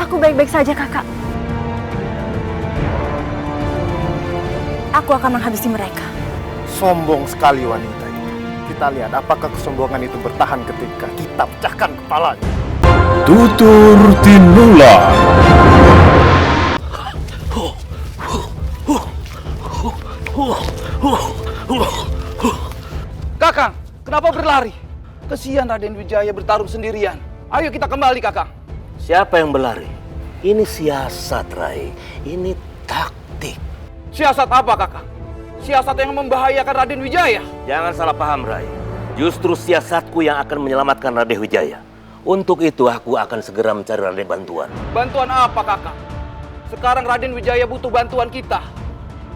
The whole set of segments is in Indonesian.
Aku baik-baik saja, Kakak. Aku akan menghabisi mereka. Sombong sekali wanita itu. Kita lihat apakah kesombongan itu bertahan ketika kita pecahkan kepalanya. Tutur Tinular. Kakang, kenapa berlari? Kesian Raden Wijaya bertarung sendirian. Ayo kita kembali, Kakang. Siapa yang berlari? Ini siasat, Rai. Ini taktik. Siasat apa, Kakang? Siasat yang membahayakan Raden Wijaya. Jangan salah paham, Rai. Justru siasatku yang akan menyelamatkan Raden Wijaya. Untuk itu aku akan segera mencari Raden bantuan. Bantuan apa, Kakang? Sekarang Raden Wijaya butuh bantuan kita.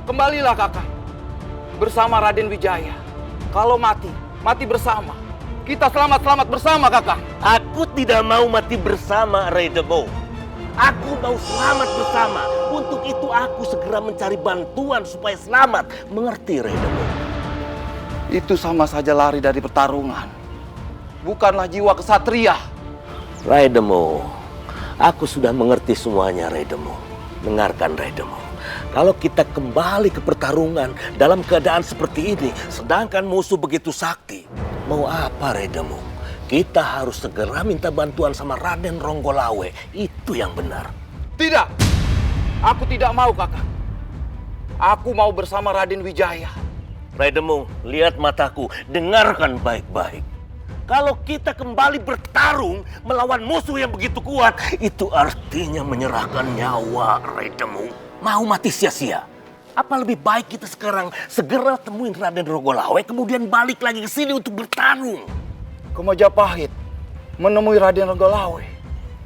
Kembalilah, Kakang. Bersama Raden Wijaya. Kalau mati, mati bersama. Kita selamat-selamat bersama, Kakang. Aku tidak mau mati bersama, Rai Demo. Aku mau selamat bersama. Untuk itu aku segera mencari bantuan supaya selamat. Mengerti, Rai Demo? Itu sama saja lari dari pertarungan. Bukanlah jiwa kesatria. Rai Demo, aku sudah mengerti semuanya, Rai Demo. Dengarkan, Rai Demo. Kalau kita kembali ke pertarungan dalam keadaan seperti ini, sedangkan musuh begitu sakti, mau apa, Rai Demo? Kita harus segera minta bantuan sama Raden Ronggolawe. Itu yang benar. Tidak. Aku tidak mau, Kakang. Aku mau bersama Raden Wijaya. Rai Demo, lihat mataku, dengarkan baik-baik. Kalau kita kembali bertarung melawan musuh yang begitu kuat, itu artinya menyerahkan nyawa, Rai Demo. Mau mati sia-sia. Apa lebih baik kita sekarang segera temuin Raden Ronggolawe, kemudian balik lagi ke sini untuk bertarung? Ke Majapahit, menemui Raden Ronggolawe.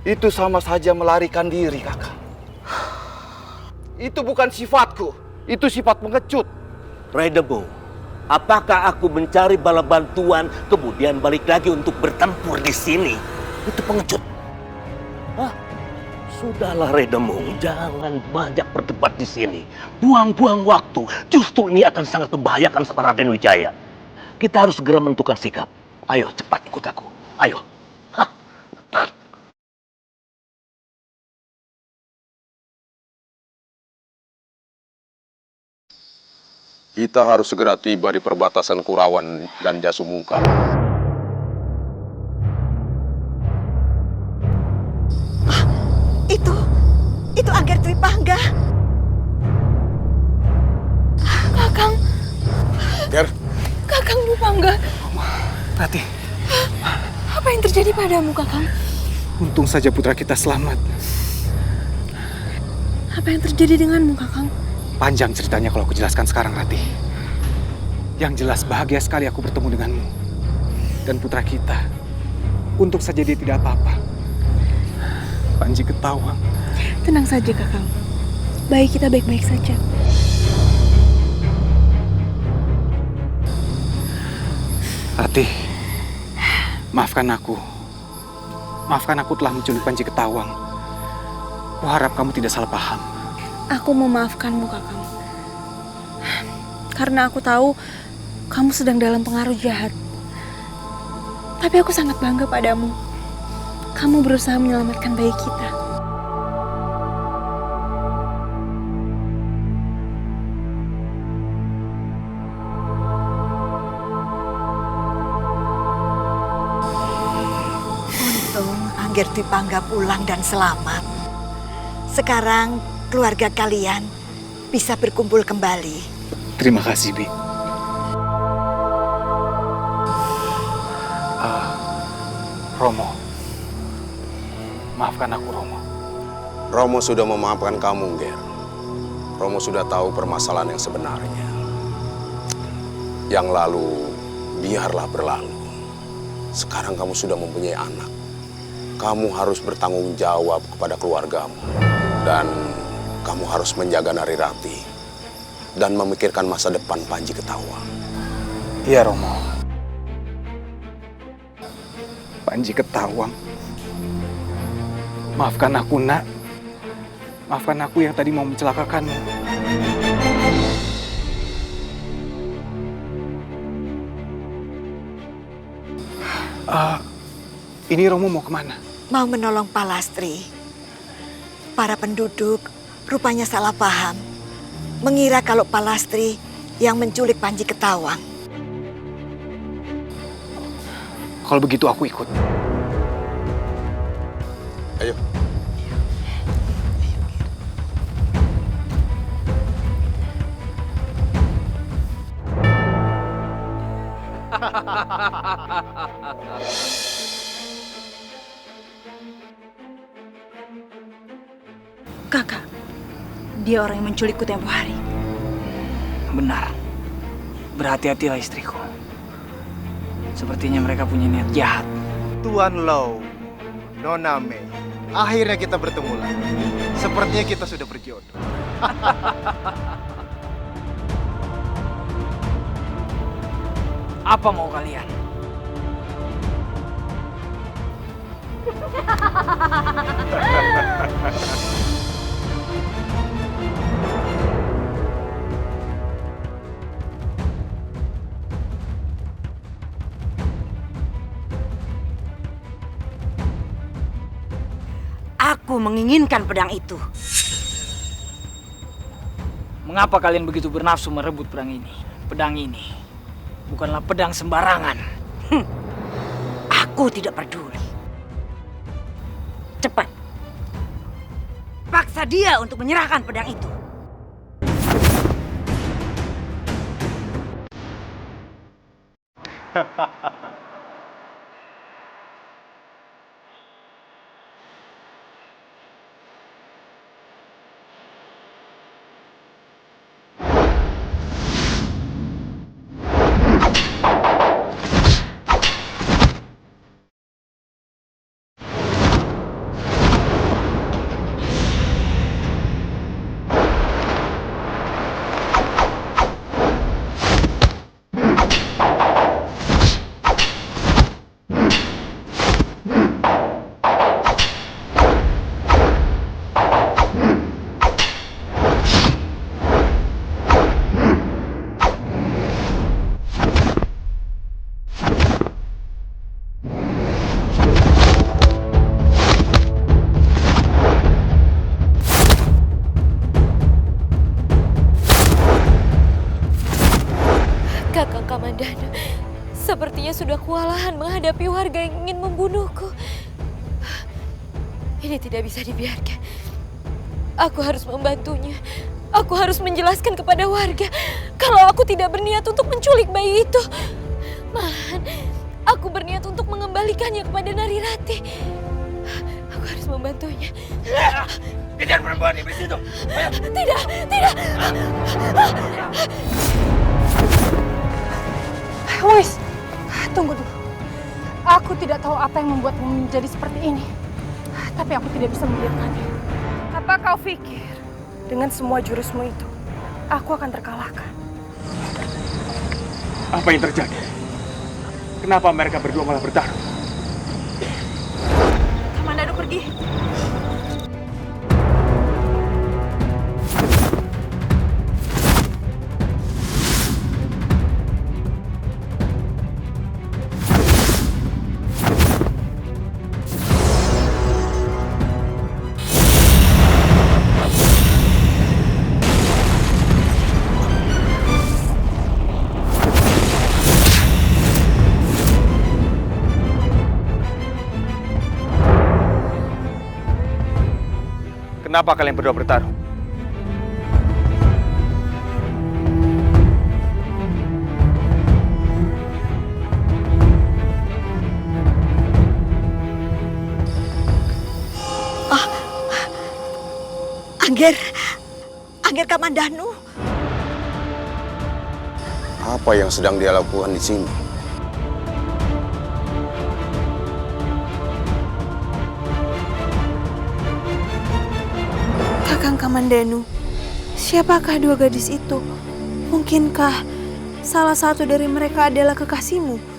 Itu sama saja melarikan diri, Kakang. Itu bukan sifatku. Itu sifat pengecut. Rai Demo, apakah aku mencari bala bantuan kemudian balik lagi untuk bertempur di sini? Itu pengecut. Hah? Sudahlah, Rai Demo, jangan banyak berdebat di sini. Buang-buang waktu. Justru ini akan sangat membahayakan sama Raden Wijaya. Kita harus segera menentukan sikap. Ayo, cepat ikut aku. Ayo. Hah? Kita harus segera tiba di perbatasan Kurawan dan Jasumungkal. Itu Angger Dwi Pangga. Kakang. Ger. Kakang Dwi Pangga. Rati, Apa yang terjadi padamu, Kakang? untung saja putra kita selamat. Apa yang terjadi denganmu, Kakang? Panjang ceritanya kalau aku jelaskan sekarang, Rati. Yang jelas bahagia sekali aku bertemu denganmu. Dan putra kita. Untung saja dia tidak apa-apa. Panji Ketawang. Tenang saja, Kakang. Baik, kita baik-baik saja. Rati, maafkan aku. Maafkan aku telah menculik Panji Ketawang. Kuharap kamu tidak salah paham. Aku memaafkanmu, Kakang. Karena aku tahu kamu sedang dalam pengaruh jahat. Tapi aku sangat bangga padamu. Kamu berusaha menyelamatkan bayi kita. Untung Angger Dwi Pangga pulang dan selamat. Sekarang keluarga kalian bisa berkumpul kembali. Terima kasih, Bi. Romo. Maafkan aku, Romo. Romo sudah memaafkan kamu, Ger. Romo sudah tahu permasalahan yang sebenarnya. Yang lalu, biarlah berlalu. Sekarang kamu sudah mempunyai anak. Kamu harus bertanggung jawab kepada keluargamu. Dan kamu harus menjaga Narirati. Dan memikirkan masa depan Panji Ketawang. Iya, Romo. Panji Ketawang. Maafkan aku, Nak. Maafkan aku yang tadi mau mencelakakanmu. Ini Romo mau kemana? Mau menolong Palastri. Para penduduk rupanya salah paham, mengira kalau Palastri yang menculik Panji Ketawang. Kalau begitu aku ikut. Ayo. Kakak, dia orang yang menculikku tempo hari. Benar. Berhati-hatilah istriku. Sepertinya mereka punya niat jahat. Tuan Lau, Nona Mei, akhirnya kita bertemu lagi. Sepertinya kita sudah berjodoh. Apa mau kalian? Aku menginginkan pedang itu. Mengapa kalian begitu bernafsu merebut pedang ini? Pedang ini bukanlah pedang sembarangan. Aku tidak peduli. Cepat. Paksa dia untuk menyerahkan pedang itu. Kakang Kamandanu, sepertinya sudah kewalahan menghadapi warga yang ingin membunuhku. Ini tidak bisa dibiarkan. Aku harus membantunya. Aku harus menjelaskan kepada warga kalau aku tidak berniat untuk menculik bayi itu. Malahan, aku berniat untuk mengembalikannya kepada Narirati. Aku harus membantunya. Kejar perempuan iblis itu. Tidak, tidak. Wis, tunggu dulu. Aku tidak tahu apa yang membuatmu menjadi seperti ini. Tapi aku tidak bisa membiarkannya. Apa kau pikir, dengan semua jurusmu itu, aku akan terkalahkan? Apa yang terjadi? Kenapa mereka berdua malah bertarung? Kamandanu pergi. Kenapa kalian berdua bertarung? Angger Kamandanu. Apa yang sedang dia lakukan di sini? Kakang Kamandanu, siapakah dua gadis itu? Mungkinkah salah satu dari mereka adalah kekasihmu?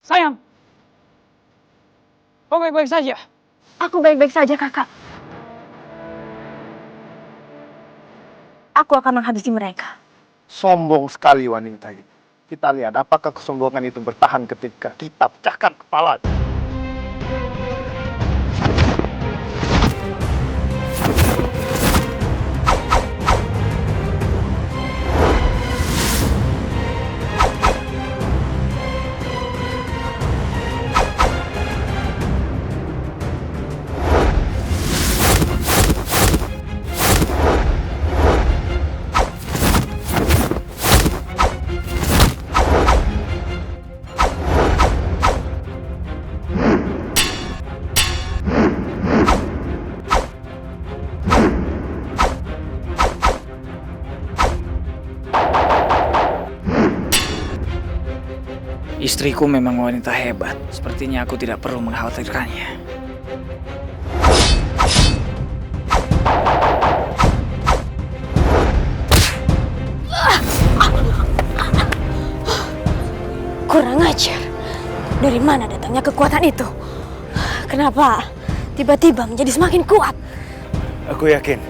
Sayang, kau baik-baik saja? Aku baik-baik saja, Kakak. Aku akan menghabisi mereka. Sombong sekali wanita itu. Kita lihat apakah kesombongan itu bertahan ketika kita pecahkan kepalanya. Istriku memang wanita hebat. Sepertinya aku tidak perlu mengkhawatirkannya. Kurang ajar. Dari mana datangnya kekuatan itu? Kenapa tiba-tiba menjadi semakin kuat? Aku yakin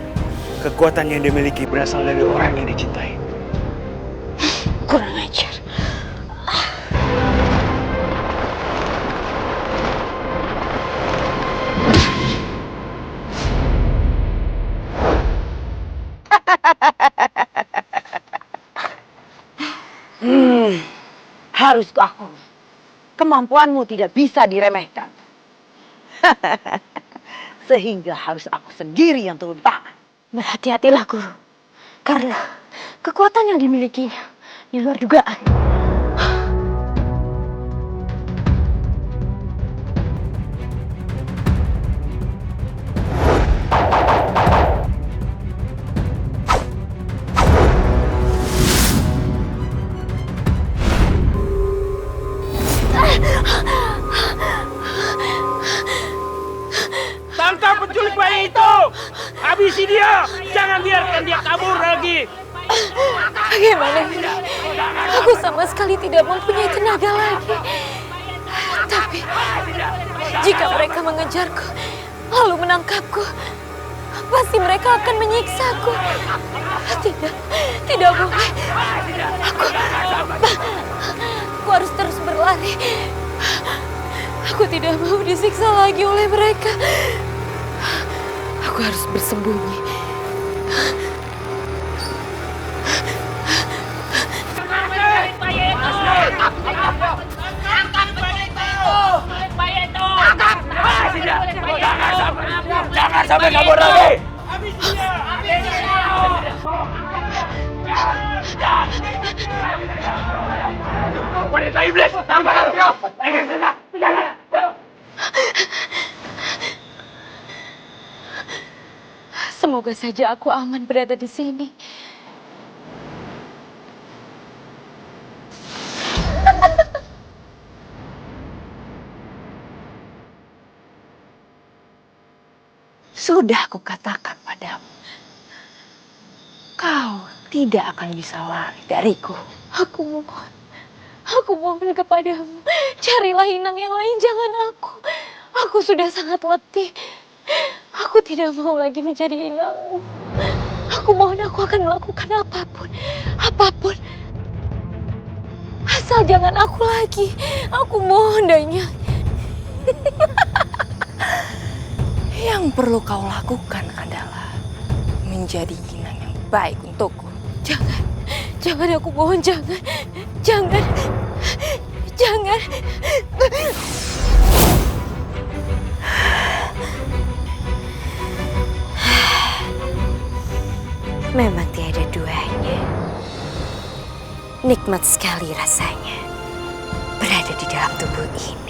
kekuatan yang dimiliki berasal dari orang yang dicintai. Kurang ajar. Harus aku. Kemampuanmu tidak bisa diremehkan. Sehingga harus aku sendiri yang turun tangan. Berhati-hatilah, Guru. Karena kekuatan yang dimilikinya di luar dugaan. Tangkap penculik bayi itu! Habisi dia! Jangan biarkan dia kabur lagi! Bagaimana ini? Aku sama sekali tidak mempunyai tenaga lagi. Tapi jika mereka mengejarku, lalu menangkapku, pasti mereka akan menyiksaku. Tidak boleh. Aku harus terus berlari. Aku tidak mau disiksa lagi oleh mereka. Aku harus bersembunyi. Jangan sampai kabur lagi! Wanita iblis! Semoga saja aku aman berada di sini. Sudah aku katakan padamu. Kau tidak akan bisa lari dariku. Aku mohon kepadamu. Carilah inang yang lain, jangan aku. Aku sudah sangat letih. Aku tidak mau lagi menjadi inangmu. Aku mohon, aku akan melakukan apapun. Apapun. Asal jangan aku lagi. Aku mohon, Danyang. Yang perlu kau lakukan adalah menjadi inang yang baik untukku. Jangan aku mohon, jangan. Jangan. Memang tiada duanya. Nikmat sekali rasanya berada di dalam tubuh ini.